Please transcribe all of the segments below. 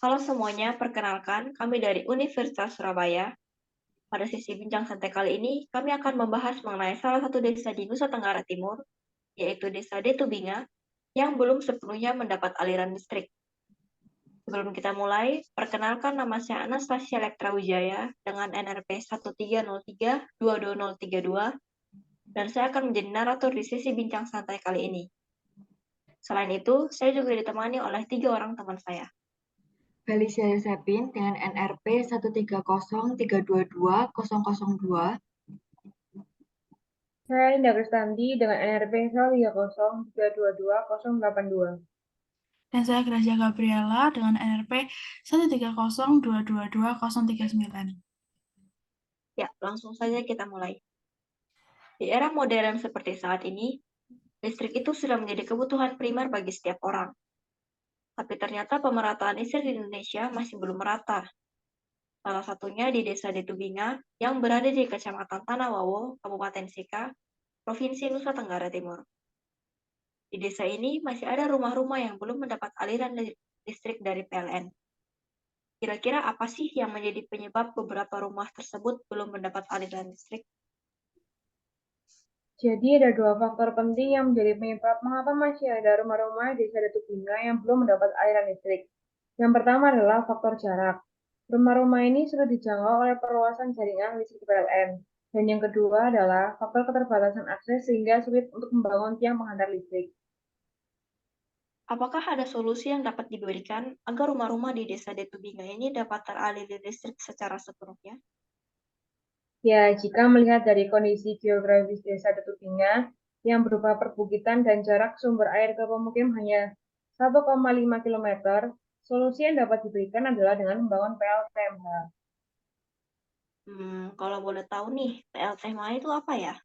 Halo semuanya, perkenalkan kami dari Universitas Surabaya. Pada sesi bincang santai kali ini, kami akan membahas mengenai salah satu desa di Nusa Tenggara Timur, yaitu Desa Detubinga, yang belum sepenuhnya mendapat aliran listrik. Sebelum kita mulai, perkenalkan nama saya Anastasia Elektra Wijaya dengan NRP 1303-22032, dan saya akan menjadi narator di sesi bincang santai kali ini. Selain itu, saya juga ditemani oleh 3 orang teman saya. Felicia Yosepin dengan NRP 130322002. Saya Linda Kristandi dengan NRP 130322082. Dan saya Gracia Gabriela dengan NRP 130222039. Ya, langsung saja kita mulai. Di era modern seperti saat ini, listrik itu sudah menjadi kebutuhan primer bagi setiap orang. Tapi ternyata pemerataan listrik di Indonesia masih belum merata. Salah satunya di Desa Detubinga yang berada di Kecamatan Tanawawo, Kabupaten Sika, Provinsi Nusa Tenggara Timur. Di desa ini masih ada rumah-rumah yang belum mendapat aliran listrik dari PLN. Kira-kira apa sih yang menjadi penyebab beberapa rumah tersebut belum mendapat aliran listrik? Jadi ada dua faktor penting yang menjadi penyebab mengapa masih ada rumah-rumah di Desa Detubinga yang belum mendapat aliran listrik. Yang pertama adalah faktor jarak. Rumah-rumah ini sudah dijangkau oleh perluasan jaringan listrik PLN. Dan yang kedua adalah faktor keterbatasan akses sehingga sulit untuk membangun tiang penghantar listrik. Apakah ada solusi yang dapat diberikan agar rumah-rumah di Desa Detubinga ini dapat teraliri listrik secara sepenuhnya? Ya, jika melihat dari kondisi geografis Desa Detubinga yang berupa perbukitan dan jarak sumber air ke pemukiman hanya 1,5 km, solusi yang dapat diberikan adalah dengan membangun PLTMH. Kalau boleh tahu nih, PLTMA itu apa ya?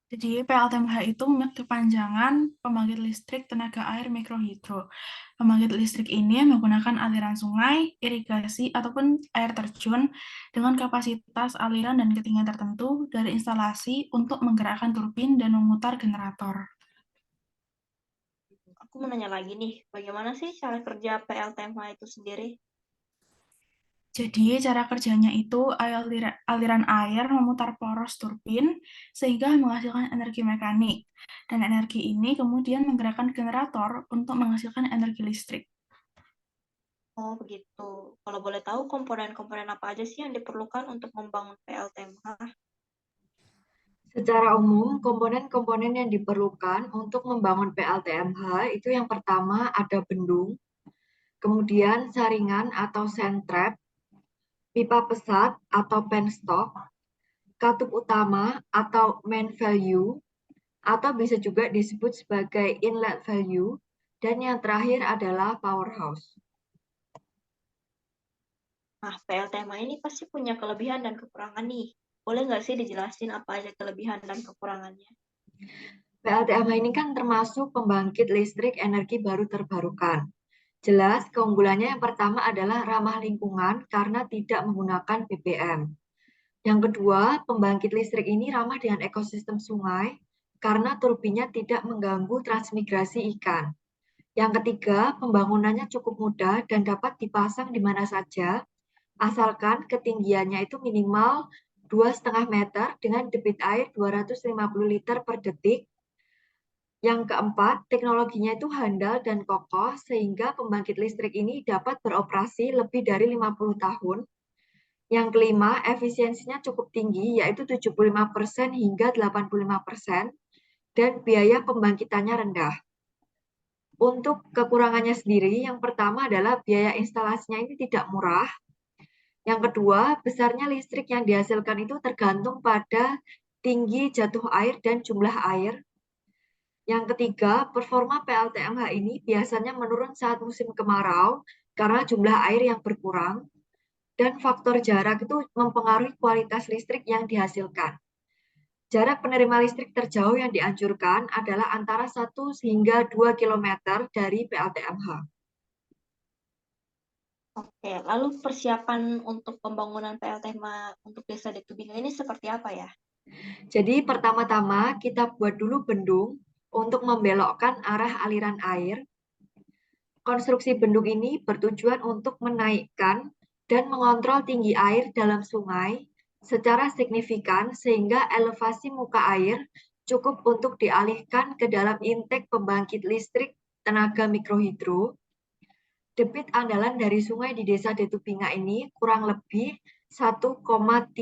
Jadi PLTMH itu kepanjangan pembangkit listrik tenaga air mikrohidro. Pembangkit listrik ini menggunakan aliran sungai, irigasi, ataupun air terjun dengan kapasitas aliran dan ketinggian tertentu dari instalasi untuk menggerakkan turbin dan memutar generator. Aku mau nanya lagi nih, bagaimana sih cara kerja PLTMA itu sendiri? Jadi cara kerjanya itu aliran air memutar poros turbin sehingga menghasilkan energi mekanik. Dan energi ini kemudian menggerakkan generator untuk menghasilkan energi listrik. Oh, begitu. Kalau boleh tahu komponen-komponen apa aja sih yang diperlukan untuk membangun PLTMA? Secara umum, komponen-komponen yang diperlukan untuk membangun PLTMH itu yang pertama ada bendung, kemudian saringan atau sand trap, pipa pesat atau penstock, katup utama atau main value, atau bisa juga disebut sebagai inlet value, dan yang terakhir adalah powerhouse. Nah, PLTMA ini pasti punya kelebihan dan kekurangan nih. Boleh nggak sih dijelasin apa aja kelebihan dan kekurangannya? PLTMH ini kan termasuk pembangkit listrik energi baru terbarukan. Jelas, keunggulannya yang pertama adalah ramah lingkungan karena tidak menggunakan BBM. Yang kedua, pembangkit listrik ini ramah dengan ekosistem sungai karena turbinnya tidak mengganggu transmigrasi ikan. Yang ketiga, pembangunannya cukup mudah dan dapat dipasang di mana saja, asalkan ketinggiannya itu minimal 2,5 meter dengan debit air 250 liter per detik. Yang keempat, teknologinya itu handal dan kokoh sehingga pembangkit listrik ini dapat beroperasi lebih dari 50 tahun. Yang kelima, efisiensinya cukup tinggi yaitu 75% hingga 85% dan biaya pembangkitannya rendah. Untuk kekurangannya sendiri, yang pertama adalah biaya instalasinya ini tidak murah. Yang kedua, besarnya listrik yang dihasilkan itu tergantung pada tinggi jatuh air dan jumlah air. Yang ketiga, performa PLTMH ini biasanya menurun saat musim kemarau karena jumlah air yang berkurang. Dan faktor jarak itu mempengaruhi kualitas listrik yang dihasilkan. Jarak penerima listrik terjauh yang dianjurkan adalah antara 1 hingga 2 km dari PLTMH. Oke, lalu persiapan untuk pembangunan PLTMA untuk Desa Detubinga ini seperti apa ya? Jadi pertama-tama kita buat dulu bendung untuk membelokkan arah aliran air. Konstruksi bendung ini bertujuan untuk menaikkan dan mengontrol tinggi air dalam sungai secara signifikan sehingga elevasi muka air cukup untuk dialihkan ke dalam intake pembangkit listrik tenaga mikrohidro. Debit andalan dari sungai di Desa Detubinga ini kurang lebih 1,3147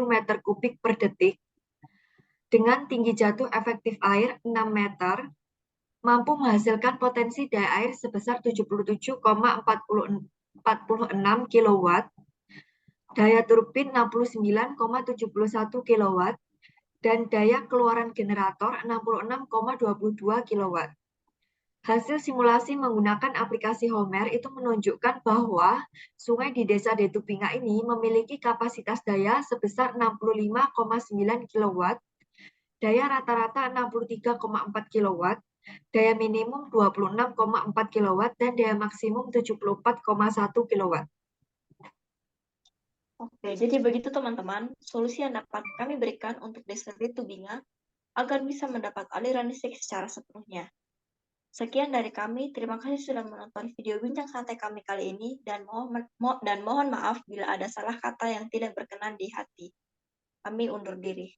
meter kubik per detik dengan tinggi jatuh efektif air 6 meter, mampu menghasilkan potensi daya air sebesar 77,46 kW, daya turbin 69,71 kW, dan daya keluaran generator 66,22 kW. Hasil simulasi menggunakan aplikasi Homer itu menunjukkan bahwa sungai di Desa Detubinga ini memiliki kapasitas daya sebesar 65,9 kW, daya rata-rata 63,4 kW, daya minimum 26,4 kW, dan daya maksimum 74,1 kW. Oke, jadi begitu teman-teman, solusi yang dapat kami berikan untuk Desa Detubinga agar bisa mendapat aliran listrik secara sepenuhnya. Sekian dari kami, terima kasih sudah menonton video bincang santai kami kali ini, dan mohon maaf bila ada salah kata yang tidak berkenan di hati. Kami undur diri.